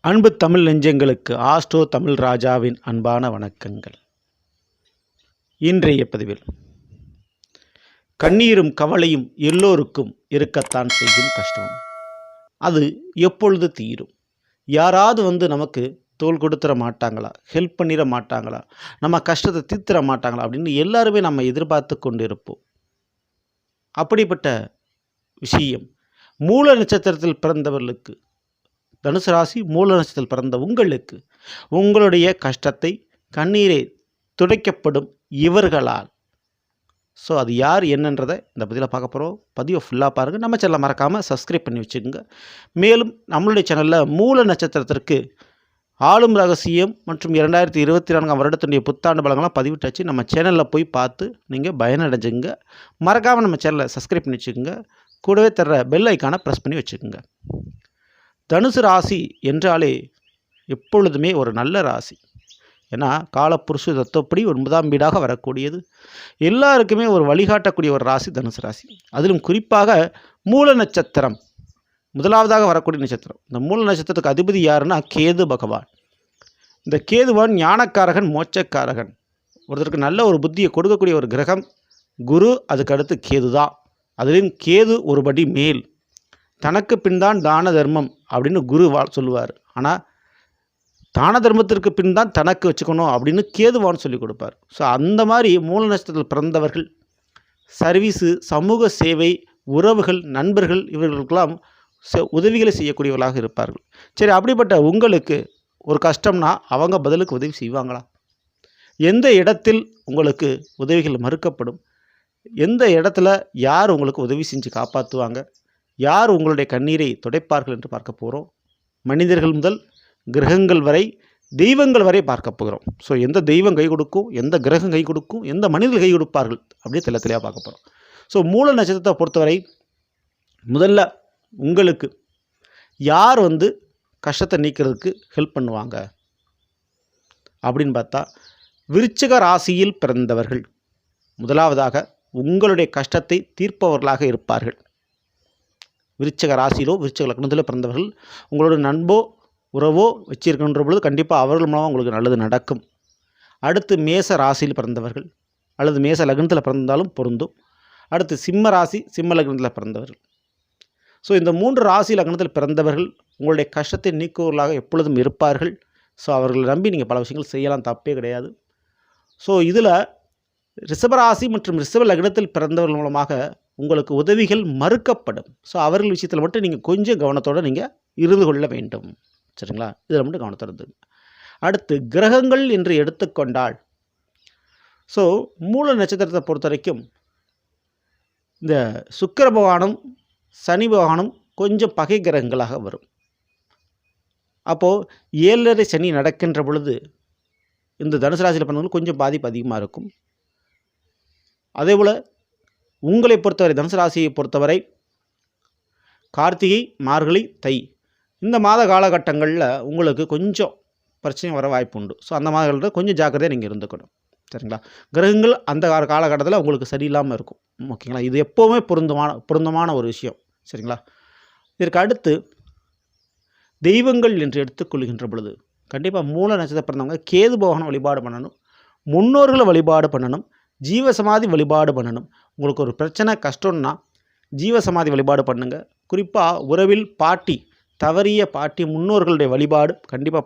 அன்பு தமிழ் நெஞ்சங்களுக்கு ஆஸ்ட்ரோ தமிழ் ராஜாவின் அன்பான வணக்கங்கள். இன்றைய பதிவில் கண்ணீரும் கவலையும் எல்லோருக்கும் இருக்கத்தான் செய்யும் கஷ்டம். அது எப்பொழுது தீரும்? யாராவது நமக்கு தோள் கொடுத்துட மாட்டாங்களா, ஹெல்ப் பண்ணிட மாட்டாங்களா, நம்ம கஷ்டத்தை தீர்த்திட மாட்டாங்களா அப்படின்னு எல்லாருமே நம்ம எதிர்பார்த்து கொண்டு இருப்போம். அப்படிப்பட்ட விஷயம் மூல நட்சத்திரத்தில் பிறந்தவர்களுக்கு, தனுசு ராசி மூல நட்சத்திரத்தில் பிறந்த உங்களுக்கு உங்களுடைய கஷ்டத்தை கண்ணீரை துடைக்கப்படும் இவர்களால். ஸோ அது யார் என்னன்றதை இந்த பதிவில் பார்க்க போகிறோம். பதிவை ஃபுல்லாக பாருங்கள். நம்ம சேனலை மறக்காமல் சப்ஸ்கிரைப் பண்ணி வச்சுக்கோங்க. மேலும் நம்மளுடைய சேனலில் மூல நட்சத்திரத்திற்கு ஆளும் ரகசியம் மற்றும் 2024 வருடத்துடைய புத்தாண்டு பலங்கள்லாம் பதிவிட்டாச்சு. நம்ம சேனலில் போய் பார்த்து நீங்கள் பயனடைஞ்சுங்க. மறக்காமல் நம்ம சேனலை சப்ஸ்கிரைப் பண்ணி வச்சுக்கோங்க. கூடவே தர்ற பெல் ஐக்கானை ப்ரெஸ் பண்ணி வச்சுக்கோங்க. தனுசு ராசி என்றாலே எப்பொழுதுமே ஒரு நல்ல ராசி. ஏன்னா காலப்புருஷ தத்துவப்படி 9ஆம் வீடாக வரக்கூடியது. எல்லாருக்குமே ஒரு வழிகாட்டக்கூடிய ஒரு ராசி தனுசு ராசி. அதிலும் குறிப்பாக மூல நட்சத்திரம் முதலாவதாக வரக்கூடிய நட்சத்திரம். இந்த மூல நட்சத்திரத்துக்கு அதிபதி யாருன்னா கேது பகவான். இந்த கேதுவான் ஞானக்காரகன், மோட்சக்காரகன். ஒருத்தருக்கு நல்ல ஒரு புத்தியை கொடுக்கக்கூடிய ஒரு கிரகம் குரு. அதுக்கு அடுத்து கேது தான். அதுலேயும் கேது ஒரு படி மேல். தனக்கு பின் தான் தான தர்மம் அப்படின்னு குரு சொல்லுவார். ஆனால் தான தர்மத்திற்கு பின் தான் தனக்கு வச்சுக்கணும் அப்படின்னு கேதுவான்னு சொல்லி கொடுப்பார். ஸோ அந்த மாதிரி மூல நட்சத்திரத்தில் பிறந்தவர்கள் சர்வீஸு, சமூக சேவை, உறவுகள், நண்பர்கள் இவர்களுக்கெல்லாம் உதவிகளை செய்யக்கூடியவர்களாக இருப்பார்கள். சரி, அப்படிப்பட்ட உங்களுக்கு ஒரு கஷ்டம்னா அவங்க பதிலுக்கு உதவி செய்வாங்களா? எந்த இடத்தில் உங்களுக்கு உதவிகள் மறுக்கப்படும்? எந்த இடத்துல யார் உங்களுக்கு உதவி செஞ்சு காப்பாற்றுவாங்க? யார் உங்களுடைய கண்ணீரை துடைப்பார்கள் என்று பார்க்க போகிறோம். மனிதர்கள் முதல் கிரகங்கள் வரை, தெய்வங்கள் வரை பார்க்க போகிறோம். ஸோ எந்த தெய்வம் கை கொடுக்கும், எந்த கிரகம் கை கொடுக்கும், எந்த மனிதர்கள் கை கொடுப்பார்கள் அப்படியே தெளிவாக பார்க்க போகிறோம். ஸோ மூல நட்சத்திரத்தை பொறுத்தவரை முதல்ல உங்களுக்கு யார் கஷ்டத்தை நீக்கிறதுக்கு ஹெல்ப் பண்ணுவாங்க அப்படின்னு பார்த்தா விருச்சிக ராசியில் பிறந்தவர்கள் முதலாவதாக உங்களுடைய கஷ்டத்தை தீர்ப்பவர்களாக இருப்பார்கள். விருச்சிக ராசியிலோ விருச்சிக லக்னத்திலோ பிறந்தவர்கள் உங்களோட நண்போ உறவோ வச்சிருக்கின்ற பொழுது கண்டிப்பாக அவர்கள் மூலமாக உங்களுக்கு நல்லது நடக்கும். அடுத்து மேச ராசியில் பிறந்தவர்கள் அல்லது மேச லக்னத்தில் பிறந்தாலும் பொருந்தும். அடுத்து சிம்ம ராசி, சிம்ம லக்னத்தில் பிறந்தவர்கள். ஸோ இந்த 3 ராசி லக்னத்தில் பிறந்தவர்கள் உங்களுடைய கஷ்டத்தை நீக்குவர்களாக எப்பொழுதும் இருப்பார்கள். ஸோ அவர்களை நம்பி நீங்கள் பல விஷயங்கள் செய்யலாம், தப்பே கிடையாது. ஸோ இதில் ரிஷபராசி மற்றும் ரிஷப லக்னத்தில் பிறந்தவர்கள் மூலமாக உங்களுக்கு உதவிகள் மறுக்கப்படும். ஸோ அவர்கள் விஷயத்தில் மட்டும் நீங்கள் கொஞ்சம் கவனத்தோடு நீங்கள் இருந்து கொள்ள வேண்டும். சரிங்களா? இதில் மட்டும் கவனத்தோடு இருந்துங்க. அடுத்து கிரகங்கள் என்று எடுத்துக்கொண்டால், ஸோ மூல நட்சத்திரத்தை பொறுத்த வரைக்கும் இந்த சுக்கிர பகவானும் சனி பகவானும் கொஞ்சம் பகை கிரகங்களாக வரும். அப்போது 7.5 சனி நடக்கின்ற பொழுது இந்த தனுசு ராசியில் பிறந்தவங்களுக்கு கொஞ்சம் பாதிப்பு அதிகமாக இருக்கும். அதேபோல் உங்களை பொறுத்தவரை, தனுசு ராசியை பொறுத்தவரை கார்த்திகை, மார்கழி, தை இந்த மாத காலகட்டங்களில் உங்களுக்கு கொஞ்சம் பிரச்சனை வர வாய்ப்பு உண்டு. ஸோ அந்த மாதங்களில் கொஞ்சம் ஜாக்கிரதையாக நீங்கள் இருந்துக்கணும். சரிங்களா? கிரகங்கள் அந்த காலகட்டத்தில் உங்களுக்கு சரியில்லாமல் இருக்கும். ஓகேங்களா? இது எப்போவுமே பொருந்தமான ஒரு விஷயம். சரிங்களா? இதற்கு அடுத்து தெய்வங்கள் என்று எடுத்துக்கொள்கின்ற பொழுது கண்டிப்பாக மூல நட்சத்திரம் பிறந்தவங்க கேது பகவானை வழிபாடு பண்ணணும், முன்னோர்களை வழிபாடு பண்ணணும், ஜீவசமாதி வழிபாடு பண்ணணும். உங்களுக்கு ஒரு பிரச்சனை கஷ்டம்னா ஜீவசமாதி வழிபாடு பண்ணுங்கள். குறிப்பாக உறவில் பாட்டி, தவறிய பாட்டி, முன்னோர்களுடைய வழிபாடு கண்டிப்பாக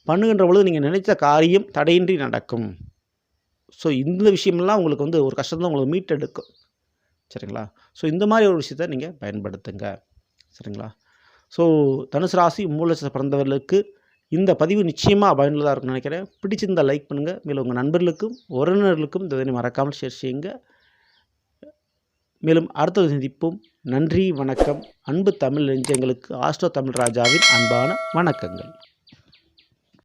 பண்ணுகின்ற பொழுது நீங்கள் நினைத்த காரியம் தடையின்றி நடக்கும். ஸோ இந்த விஷயமெல்லாம் உங்களுக்கு ஒரு கஷ்டம் தான் உங்களுக்கு மீட்டெடுக்கும். சரிங்களா? ஸோ இந்த மாதிரி ஒரு விஷயத்தை நீங்கள் பயன்படுத்துங்க. சரிங்களா? ஸோ தனுசு ராசி மூல நட்சத்திரம் பிறந்தவர்களுக்கு இந்த பதிவு நிச்சயமாக பயனுள்ளதாக இருக்கும்னு நினைக்கிறேன். பிடிச்சிருந்தால் லைக் பண்ணுங்கள். மேலும் உங்கள் நண்பர்களுக்கும் உறவினர்களுக்கும் இந்த மறக்காமல் ஷேர் செய்யுங்க. மேலும் அடுத்த சந்திப்போம். நன்றி, வணக்கம். அன்பு தமிழ் நெஞ்சங்களுக்கு ஆஸ்ட்ரோ தமிழ் ராஜாவின் அன்பான வணக்கங்கள்.